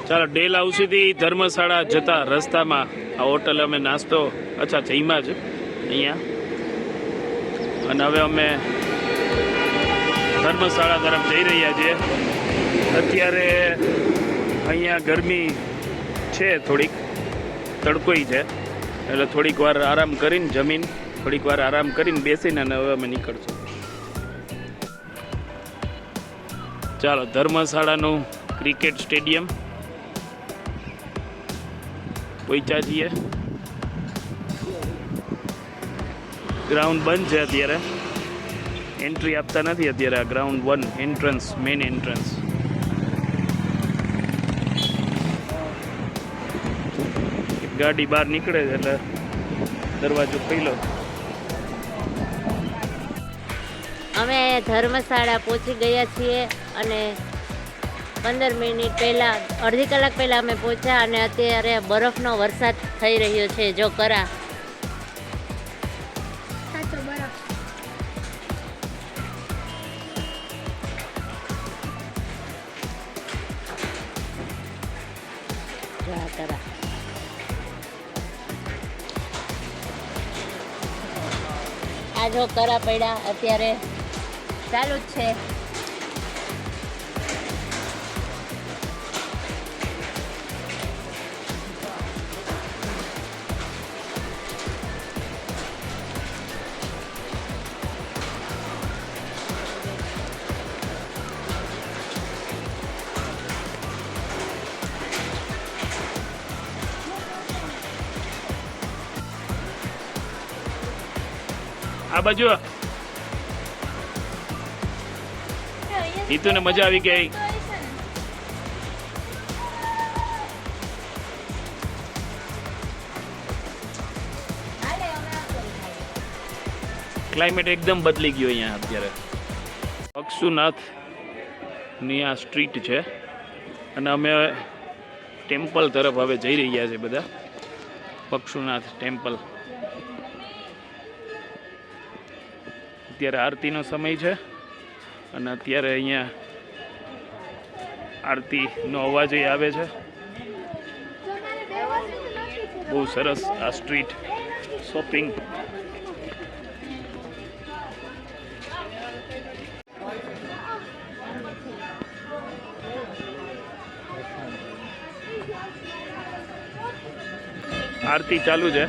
ચાલો ડેલ હાઉસથી ધર્મશાળા જતા રસ્તામાં આ હોટલ અમે નાસ્તો જઈમાં જ અહીંયા, અને હવે અમે ધર્મશાળા તરફ જઈ રહ્યા છીએ. અત્યારે અહીંયા ગરમી છે, થોડીક તડકોઈ છે, એટલે થોડીક વાર આરામ કરીને જમીન થોડીક વાર આરામ કરીને બેસીને અને હવે અમે નીકળશું. ચાલો ધર્મશાળાનું ક્રિકેટ સ્ટેડિયમ પહોંચ્યા છીએ. ગ્રાઉન્ડ બંધ છે અત્યારે, એન્ટ્રી આપતા નથી અત્યારે. આ ગ્રાઉન્ડ 1 એન્ટ્રન્સ, મેઇન એન્ટ્રન્સ. ગાડી બહાર નીકળે છે એટલે દરવાજો ખોલ્યો. અમે ધર્મશાળા પહોંચી ગયા છીએ અને 15 મિનિટ પહેલાં, અડધી કલાક પહેલાં અમે પહોંચ્યા અને અત્યારે બરફનો વરસાદ થઈ રહ્યો છે. જો કરા સાચો બરફ. કરા આ જો કરા પડ્યા અત્યારે ચાલુ જ છે. આ બાજુ હિતુને મજા આવી ગઈ. ક્લાઇમેટ એકદમ બદલી ગયો અહીંયા અત્યારે. પક્ષુનાથ ની આ સ્ટ્રીટ છે અને અમે ટેમ્પલ તરફ હવે જઈ રહ્યા છીએ બધા. પક્ષુનાથ ટેમ્પલ. અત્યારે આરતીનો સમય છે અને અત્યારે અહીંયા આરતીનો અવાજ આવે છે. બહુ સરસ આ સ્ટ્રીટ શોપિંગ. આરતી ચાલુ છે.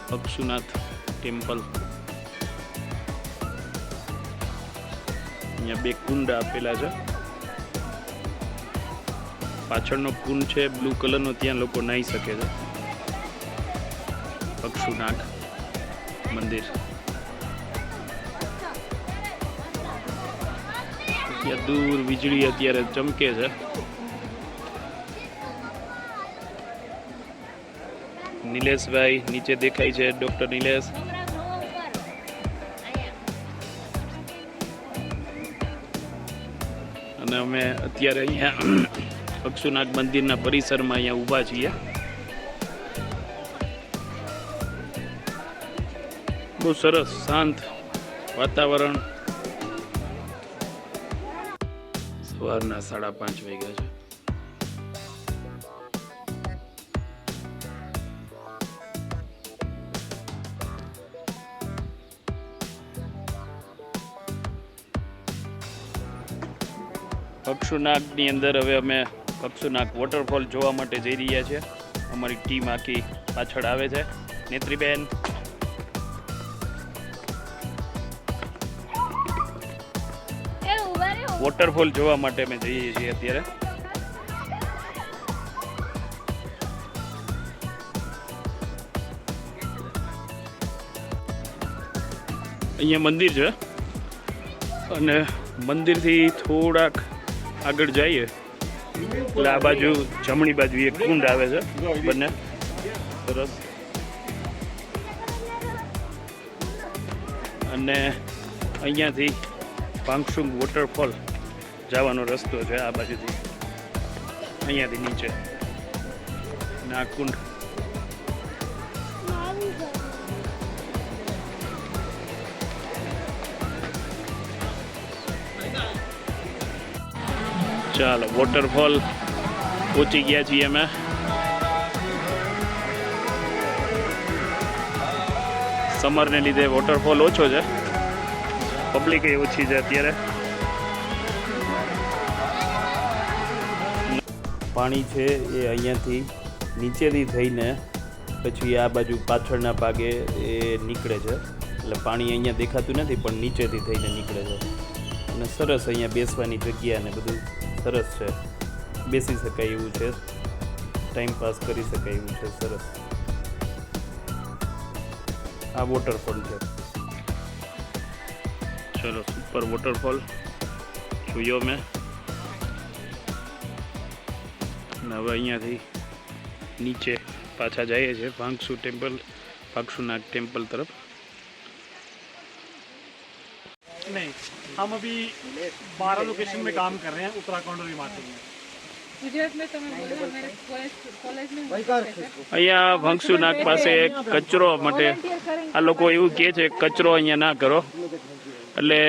પક્ષુનાથ ટેમ્પલ. અહીંયા 2 કુંડ આપેલા છે. પાછળનો કુંડ છે બ્લુ કલરનો, ત્યાં લોકો નાહી શકે છે. પક્ષુનાથ મંદિર. ત્યાં દૂર વીજળી અત્યારે ચમકે છે. નિલેશભાઈ નીચે દેખાય છે, ડોક્ટર નિલેશ. અને અમે અત્યારે અહીંયા પક્ષુનાથ મંદિરના પરિસરમાં અહીંયા ઊભા છીએ. બહુ સરસ શાંત વાતાવરણ. સવારના 5:30 વાગ્યા છે. પક્ષુનાથની અંદર હવે અમે પક્ષુનાથ વોટરફોલ જોવા માટે જઈ રહ્યા છીએ. અમારી ટીમ આખી પાછળ આવે છે. નેત્રીબેન, વોટરફોલ જોવા માટે અમે જઈએ છીએ અત્યારે. અહીંયા મંદિર છે અને મંદિરથી થોડાક આગળ જઈએ એટલે આ બાજુ જમણી બાજુ એક કુંડ આવે છે બંને. સરસ. અને અહીંયાથી ભાંગસુંગ વોટરફોલ જવાનો રસ્તો છે આ બાજુથી, અહીંયાથી નીચે નાકુંડ. ચાલો વોટરફોલ પહોંચી ગયા છીએ અમે. સમરને લીધે વોટરફોલ ઓછો છે, પબ્લિક એ ઓછી છે અત્યારે. પાણી છે એ અહીંયાથી નીચેથી થઈને પછી આ બાજુ પાછળના ભાગે એ નીકળે છે, એટલે પાણી અહીંયા દેખાતું નથી પણ નીચેથી થઈને નીકળે છે. અને સરસ અહીંયા બેસવાની જગ્યા ને બધું સરસ છે, બેસી શકાય એવું છે, ટાઈમ પાસ કરી શકાય એવું છે. સરસ. આ વોટરફોલ છે. ચલો સુપર વોટરફોલ જોયો મેં. અને હવે અહીંયાથી નીચે પાછા જઈએ છીએ ભાંગસુનાગ टेम्पल तरफ. नहीं, हम अभी 12 लोकेशन में काम कर रहे हैं उत्तराखंड और हिमाचल में. गुजरात में તમે બોલો मेरे कॉलेज में અહીંયા ભાંગસુનાગ પાસે કચરો માટે આ લોકો એવું કહે છે કચરો અહીંયા ના કરો, એટલે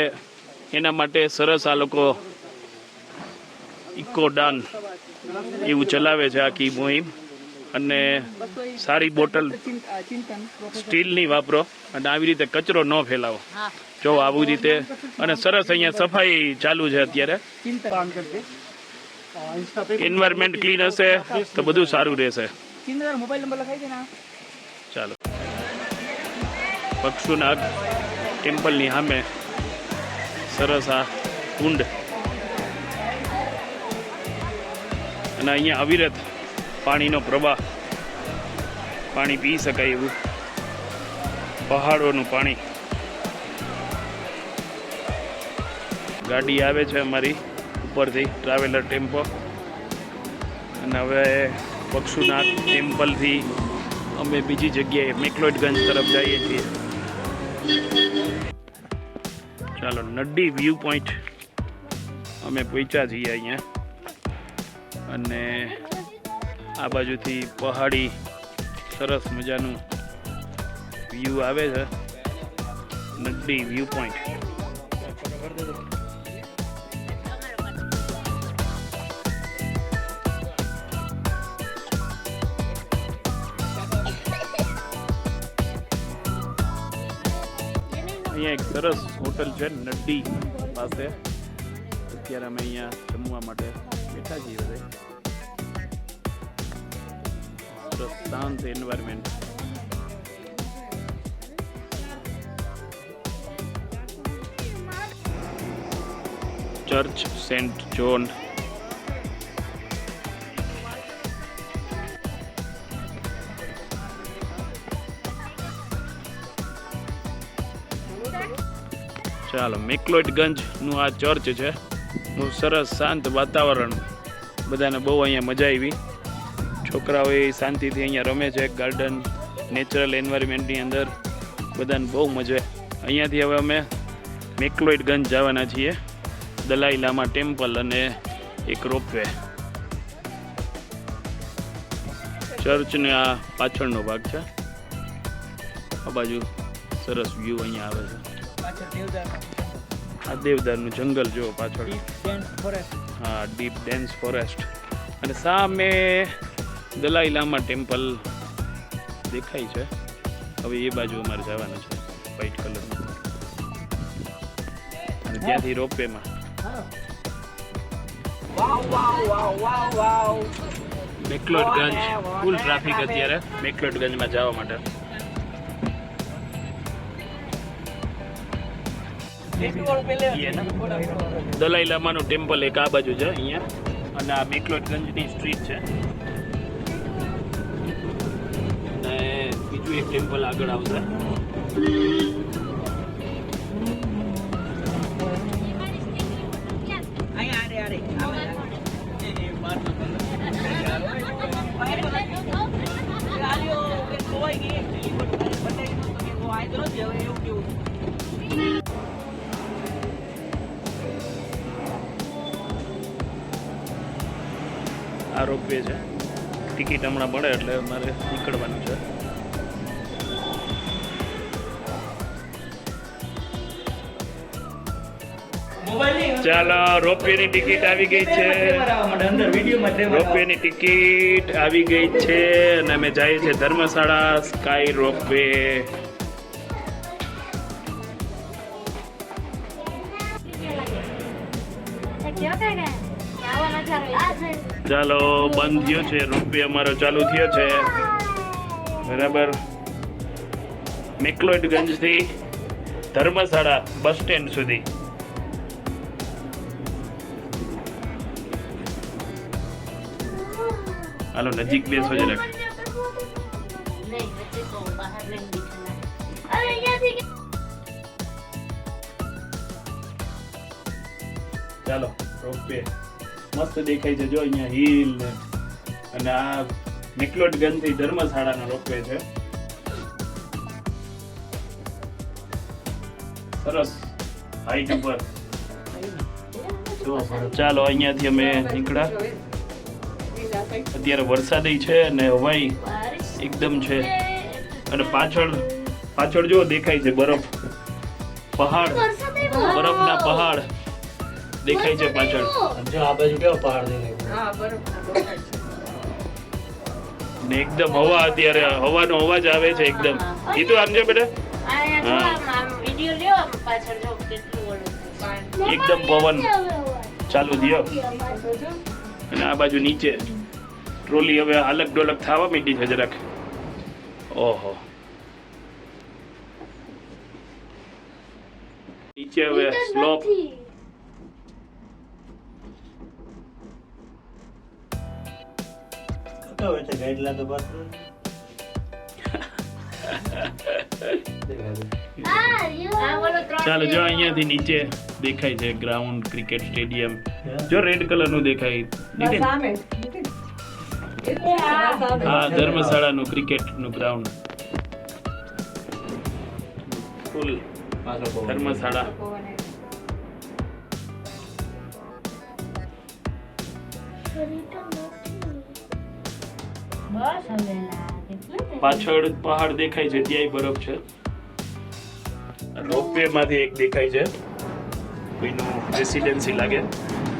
એના માટે સરસ આ લોકો ઇકોડાન એવું ચલાવે છે આખી મુહિમ. અને સારી બોટલ સ્ટીલની વાપરો અને આવી રીતે કચરો ન ફેલાવો. જો આવી રીતે. અને સરસ અહીંયા સફાઈ ચાલુ છે અત્યારે. काम करके इंस्टा पे એન્વાયરમેન્ટ ક્લીન હશે તો બધું સારું રહેશે. मोबाइल नंबर लगाई देना. ચાલો ભાંગસુનાગ ટેમ્પલની સામે સરસ આ કુંડ, અને અહીંયા અવિરત પાણીનો પ્રવાહ, પાણી પી શકાય એવું પહાડોનું પાણી. ગાડી આવે છે અમારી ઉપરથી ટ્રાવેલર ટેમ્પો. અને હવે ભાંગસુનાગ ટેમ્પલથી અમે બીજી જગ્યાએ મેકલોડગંજ તરફ જઈએ છીએ. ચાલો નડ્ડી વ્યૂ પોઈન્ટ અમે પહોંચ્યા છીએ અહીંયા. અને આ બાજુથી પહાડી સરસ મજાનું વ્યૂ આવે છે. નડ્ડી વ્યૂ પોઈન્ટ. અહીંયા એક સરસ હોટલ છે નડ્ડી પાસે. અત્યારે અમે અહીંયા જમવા માટે બેઠા છીએ બધા. સરસ શાંત એન્વાયરમેન્ટ. Church Saint John. ચાલો મેકલોડગંજનું આ ચર્ચ છે. બહુ સરસ શાંત વાતાવરણ, બધાને બહુ અહીંયા મજા આવી. છોકરાઓ એ શાંતિથી અહીંયા રમે છે. ગાર્ડન, નેચરલ એન્વાયરમેન્ટની અંદર બધાને બહુ મજા. અહીંયાથી હવે અમે મેકલોડગંજ જવાના છીએ. દલાઈ લામા ટેમ્પલ અને એક રોપવે. ચર્ચને આ પાછળનો ભાગ છે. આ બાજુ સરસ વ્યૂ અહીંયા આવે છે. આ દેવદારનું જંગલ જો પાછળ. હા, ડીપ ડેન્સ ફોરેસ્ટ. અને સામે દલાઈ લામા ટેમ્પલ દેખાય છે. હવે એ બાજુ અમારે જવાનું છે, વ્હાઈટ કલરનું. અને ત્યાંથી રોપવેમાં. મેકલોડગંજ ફૂલ ટ્રાફિક અત્યારે મેકલોડગંજમાં જવા માટે. દલાઈ લામાનું ટેમ્પલ એક આ બાજુ છે અહીંયા, અને આ મેકલોડગંજની સ્ટ્રીટ છે. અને બીજું એક ટેમ્પલ આગળ આવશે. આ રોપવે છે, ટિકિટ હમણાં મળે એટલે મારે નીકળવાનું છે. ચાલો, રોપવે ની ટિકિટ આવી ગઈ છે. રોપવે ની ટિકિટ આવી ગઈ છે અને અમે જઈએ છીએ ધર્મશાળા સ્કાય રોપવે. ચાલો, બંધ થયો છે રોપવે, અમારો ચાલુ થયો છે. બરાબર, મેકલોડગંજ થી ધર્મશાળા બસ સ્ટેન્ડ સુધી. હાલો, નજીક બેસો જરાક. નહીં, વચ્ચે તો બહાર નહીં બેઠા. ચાલો, રોપવે મસ્ત દેખાય છે. જો અહીંયા હિલ ને, અને આ મેકલોડગંજ થી ધર્મશાળાનો રોપવે છે. સરસ હાઈટ ઉપર. ચાલો, અહીંયાથી અમે નીકળ્યા. અત્યારે વરસાદી છે અને હવાઈ એકદમ છે, અને પાછળ જો દેખાય છે બરફ, પહાડ, બરફના પહાડ દેખાય છે પાછળ. જો આ બાજુ કેવો પહાડ દેખાય? હા બરોબર ને એકદમ હવા, અત્યારે હવાનો અવાજ આવે છે એકદમ. એ તો આમ જો બેટા, વિડીયો લ્યો, આમ પાછળ જો કેટલું ઓલું છે. એકદમ પવન ચાલુ થયો. અને આ બાજુ નીચે ટ્રોલી હવે હાલક ડોલક થવા માંડી છે જરાક. ઓહો, નીચે હવે સ્લોપ. ચાલો, જો અહીંયાથી નીચે દેખાય છે ગ્રાઉન્ડ, ક્રિકેટ સ્ટેડિયમ. જો રેડ કલર નું દેખાય. હા, ધર્મશાળાનું ક્રિકેટનું ગ્રાઉન્ડ. ફૂલ ધર્મશાળા. પાછળ પહાડ દેખાય છે, ત્યાંય બરફ છે. રોપવે માંથી એક દેખાય છે, કોઈનું રેસિડેન્સી લાગે.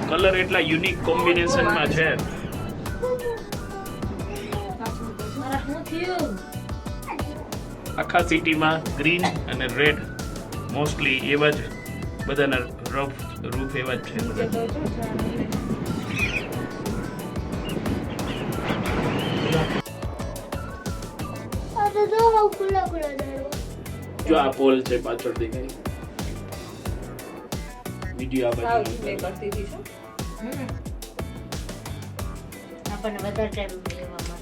કલર એટલા યુનિક કોમ્બિનેશનમાં છે. આખા સિટીમાં ગ્રીન અને રેડ મોસ્ટલી એવા જ બધાના રૂફ એવા જ છે બધા. જો આ પોલ છે પાછળ દેખાય. વિડિયો આ બાજુ આપણને વધારે ટાઈમ લેવામાં.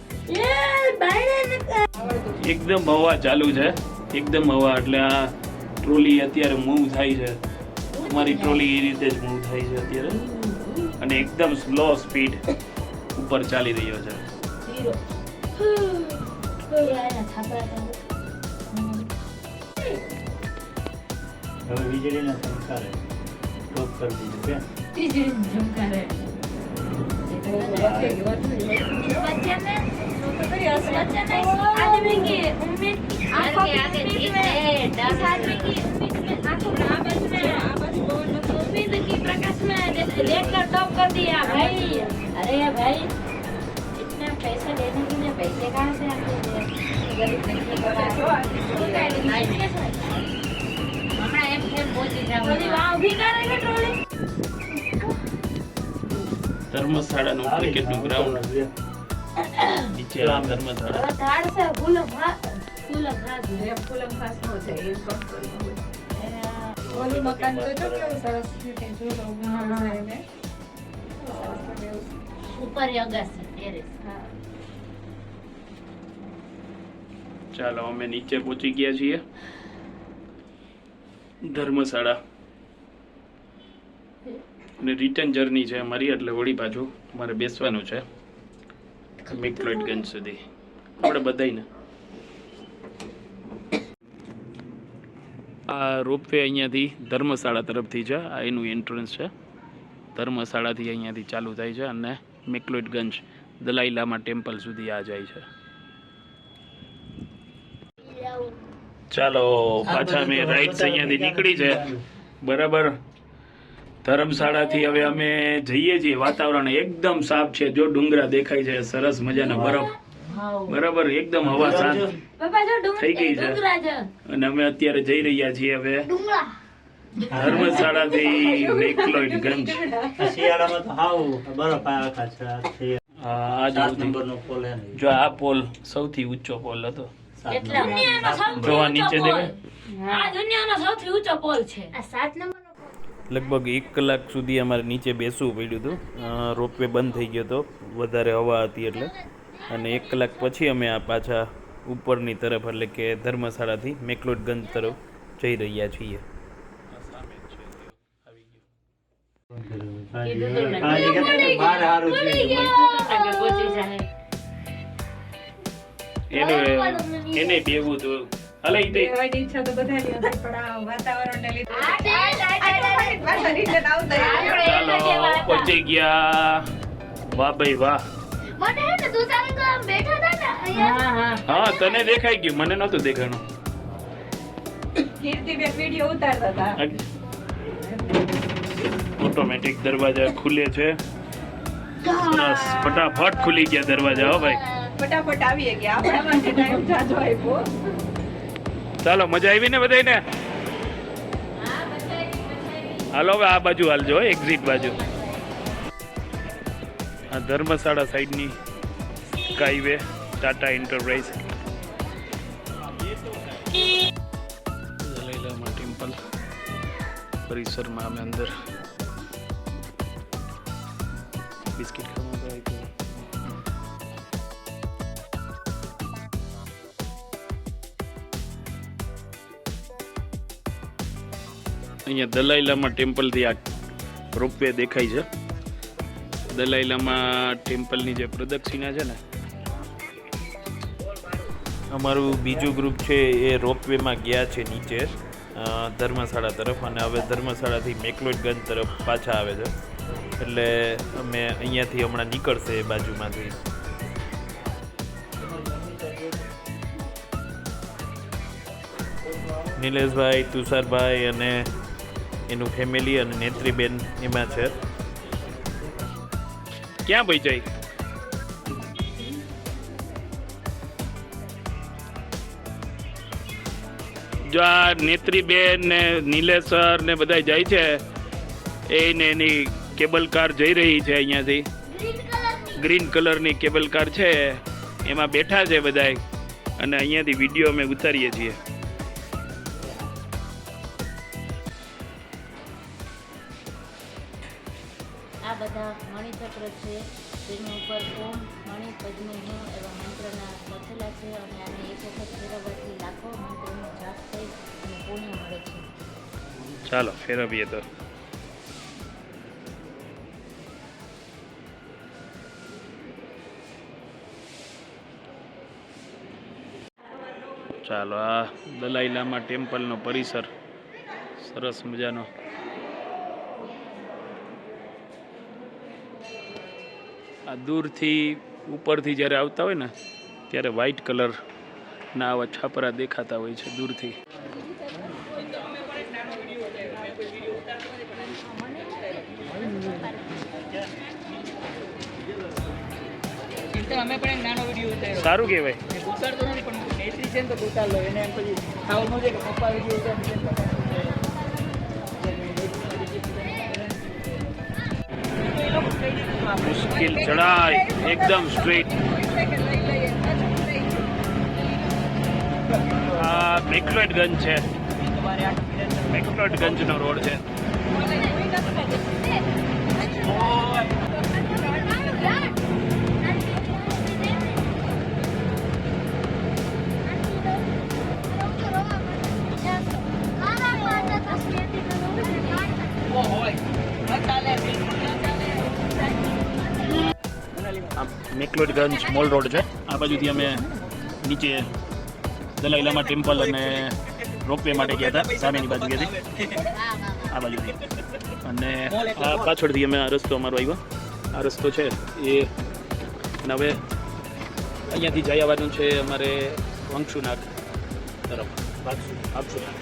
એકદમ હવા ચાલુ છે, એકદમ હવા. એટલે આ ટ્રોલી અત્યારે મૂવ થાય છે. અમારી ટ્રોલી એ રીતે જ મૂવ થાય છે અત્યારે, અને એકદમ સ્લો સ્પીડ ઉપર ચાલી રહ્યો છે. હવે વીજળીના સંસ્કારે સ્ટોપ કરી દીધું કે टॉप कर दिया भाई. अरे भाई, इतना पैसा देने के लिए पैसे कहाँ से आते हैं? हमारा एम पहुंची जाओ. ધર્મશાળાનું ક્રિકેટનું ગ્રાઉન્ડ નીચે આ ધર્મશાળા. झाड़ से फूल घास નો છે એ કોણ ઓલું મકાન તો જો કેવું સરસ છે જો લોકોને ઉપર અગાસી ટેરેસ. ચાલો, અમે નીચે પહોંચી ગયા છીએ ધર્મશાળા. અને રિટર્ન જર્ની છે અમારી, એટલે વળી પાછું મારે બેસવાનું છે મેકલોડગંજ સુધી. આપણે બધાને આ રોપવે અહીંયાથી ધર્મશાળા તરફથી છે. આ એનું એન્ટ્રન્સ છે. ધર્મશાળાથી અહીંયાથી ચાલુ થાય છે અને મેકલોડગંજ દલાઈ લામા ટેમ્પલ સુધી આ જાય છે. ચાલો પાછા અમે રાઈટ અહીંયાથી નીકળી છે બરાબર. ધર્મશાળાથી હવે અમે જઈએ છીએ. વાતાવરણ એકદમ સાફ છે. જો ડુંગરા દેખાય છે, સરસ મજાના બરફ બરાબર. એકદમ હવા શાંત થઈ ગઈ છે અને અમે અત્યારે જઈ રહ્યા છીએ હવે ધર્મશાળાથી મેકલોડગંજ. શિયાળામાં તો હાવ બરફ આખા છે. આ સાત નંબરનો પોલ હે ને. જો આ પોલ સૌથી ઊંચો પોલ હતો. કેટલા જો આ નીચે દેખાય. આ દુનિયાનો સૌથી ઊંચો પોલ છે. આ 7 નંબરનો લગભગ 1 કલાક સુધી અમારે નીચે બેસવું પડ્યું હતું. રોપવે બંધ થઈ ગયો હતો, વધારે હવા હતી એટલે. અને 1 કલાક પછી અમે આ પાછા ઉપરની તરફ એટલે કે ધર્મશાળાથી મેકલોડગંજ તરફ જઈ રહ્યા છીએ. કાજી કે બાર હારું છે. આગળ પહોંચી જાય. એને બેવું તો હાલે ઈ દે. રહેવાની ઈચ્છા તો બધાની હતી, પણ આ વાતાવરણને લીધે પાછા return આવતા રહ્યા. ચાલો પહોંચી ગયા. વાહ ભાઈ વાહ. હા તને દેખાઈ ગયું, મને નહોતું દેખાણું. કીર્તિબેન વિડીયો ઉતારતા હતા. ઓટોમેટિક દરવાજા ખુલે છે. સરસ ફટાફટ ખુલી ગયા દરવાજા. હો ભાઈ ફટાફટ આવીએ ગયા. આપણા માટે ટાઈમ જાજો આપ્યો. ચાલો મજા આવી ને બધાને. હાલો હવે આ બાજુ હાલજો, એક્ઝિટ બાજુ. આ ધર્મશાળા સાઈડની સ્કાયવે ટાટા એન્ટરપ્રાઇઝ દલાઈલામા ટેમ્પલ પરિસરમાં અમે અંદર બિસ્કિટ ખાવા ગયા તો અહીંયા દલાઈ લામા ટેમ્પલથી આ રોપવે દેખાય છે. દલાઈ લામા ટેમ્પલની જે પ્રદક્ષિણા છે ને, અમારું બીજું ગ્રુપ છે એ રોપવેમાં ગયા છે નીચે ધર્મશાળા તરફ, અને હવે ધર્મશાળાથી મેકલોડગંજ તરફ પાછા આવે છે. એટલે અમે અહીંયાથી હમણાં નીકળશે એ બાજુમાંથી. નિલેશભાઈ, તુષારભાઈ અને એનું ફેમિલી અને નેત્રીબેન એમાં છે. ક્યાં ભાઈ જાય? જો આ નેત્રીબેન ને નિલેશ સર ને બધા જાય છે. એને એની કેબલ કાર જઈ રહી છે અહીંયાથી. ગ્રીન કલરની કેબલ કાર છે, એમાં બેઠા છે બધા, અને અહીંયાથી વિડીયો અમે ઉતારીએ છીએ. આ બધા મણિચક્ર છે, જેની ઉપર ઓમ મણિ પદ્મી હું એવા મંત્રના લખેલા છે, અને આને એક વખત ફેરવવાથી લાખો મંત્રોનો જાપ થઈ અને પુણ્ય મળે છે. ચાલો ફેરવીએ તો. ચાલો આ દલાઈ લામા ટેમ્પલનો પરિસર સરસ મજાનો. આ દૂરથી ઉપરથી જ્યારે આવતા હોય ને ત્યારે વ્હાઈટ કલરના આવા છાપરા દેખાતા હોય છે દૂરથી. અમે પણ એક નાનો વિડીયો ઉતાર્યો. સારું કહેવાય. ઉતારતો નથી પણ નેત્રી છે ને તો ઉતાર લો એને. એમ પછી ખાવું ન કે પપ્પા વિડીયો ઉતાર. મુશ્કેલ ચડાઈ એકદમ સ્ટ્રેટ. આ મેકલોડગંજ છે, મેકલોડગંજનો રોડ છે. મેકલોડગંજ મોલ રોડ છે. આ બાજુથી અમે નીચે દલાઈ લામા ટેમ્પલ અને રોપવે માટે ગયા હતા સામેની બાજુ ગયા આ બાજુથી, અને આ પાછળથી અમે આ રસ્તો અમારો આવ્યો. આ રસ્તો છે એ હવે અહીંયાથી જઈ આવવાનું છે અમારે વંશુનાગ તરફ. વાંકશુનાગ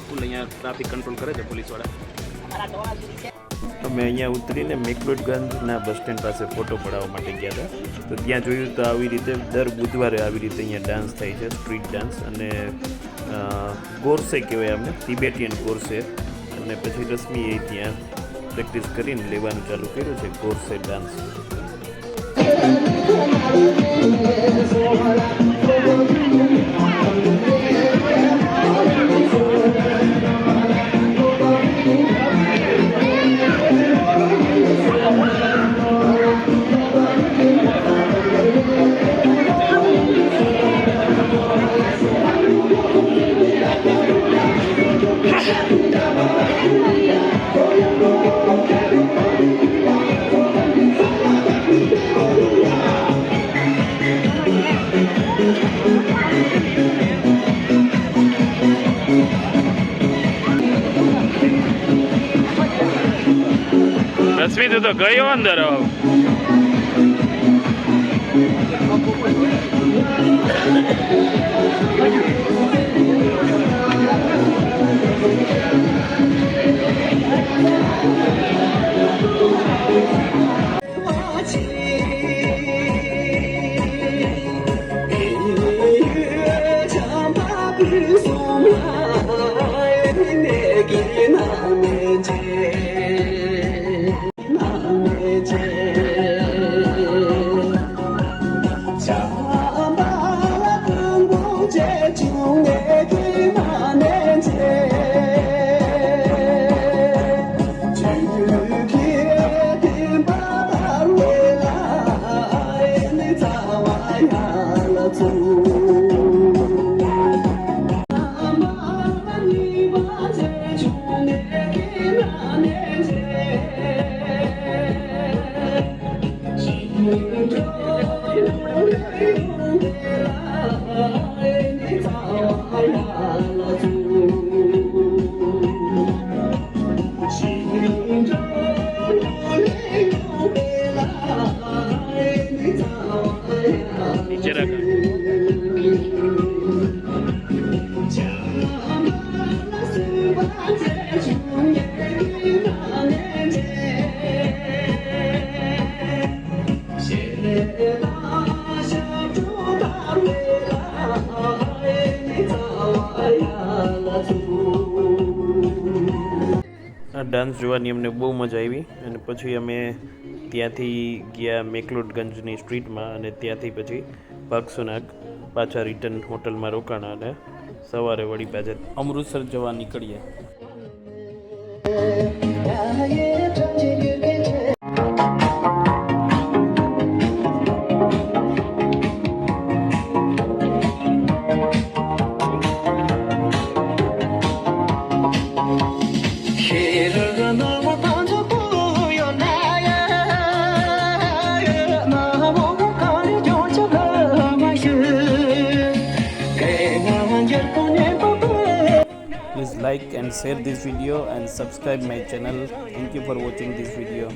ફૂલ અહીંયા ટ્રાફિક કંટ્રોલ કરે છે પોલીસવાળા. અમે અહીંયા ઉતરીને મેકલોડગંજના બસ સ્ટેન્ડ પાસે ફોટો પડાવવા માટે ગયા હતા. તો ત્યાં જોયું તો આવી રીતે દર બુધવારે આવી રીતે અહીંયા ડાન્સ થાય છે, સ્ટ્રીટ ડાન્સ. અને ગોરસે કહેવાય અમને, તિબેટિયન ગોરસે. અને પછી રશ્મિએ ત્યાં પ્રેક્ટિસ કરીને લેવાનું ચાલુ કર્યું છે ગોરસે ડાન્સ. રશ્મિ તું તો ગયો અંદર. આ ડાન્સ જોવાની અમને બહુ મજા આવી. અને પછી અમે ત્યાંથી ગયા મેકલોડગંજની સ્ટ્રીટમાં, અને ત્યાંથી પછી વાકશુનાગ પાછા રિટર્ન હોટલમાં રોકાણા, અને સવારે વળી પાછા અમૃતસર જવા નીકળીએ. Please like and share this video and subscribe my channel. Thank you for watching this video.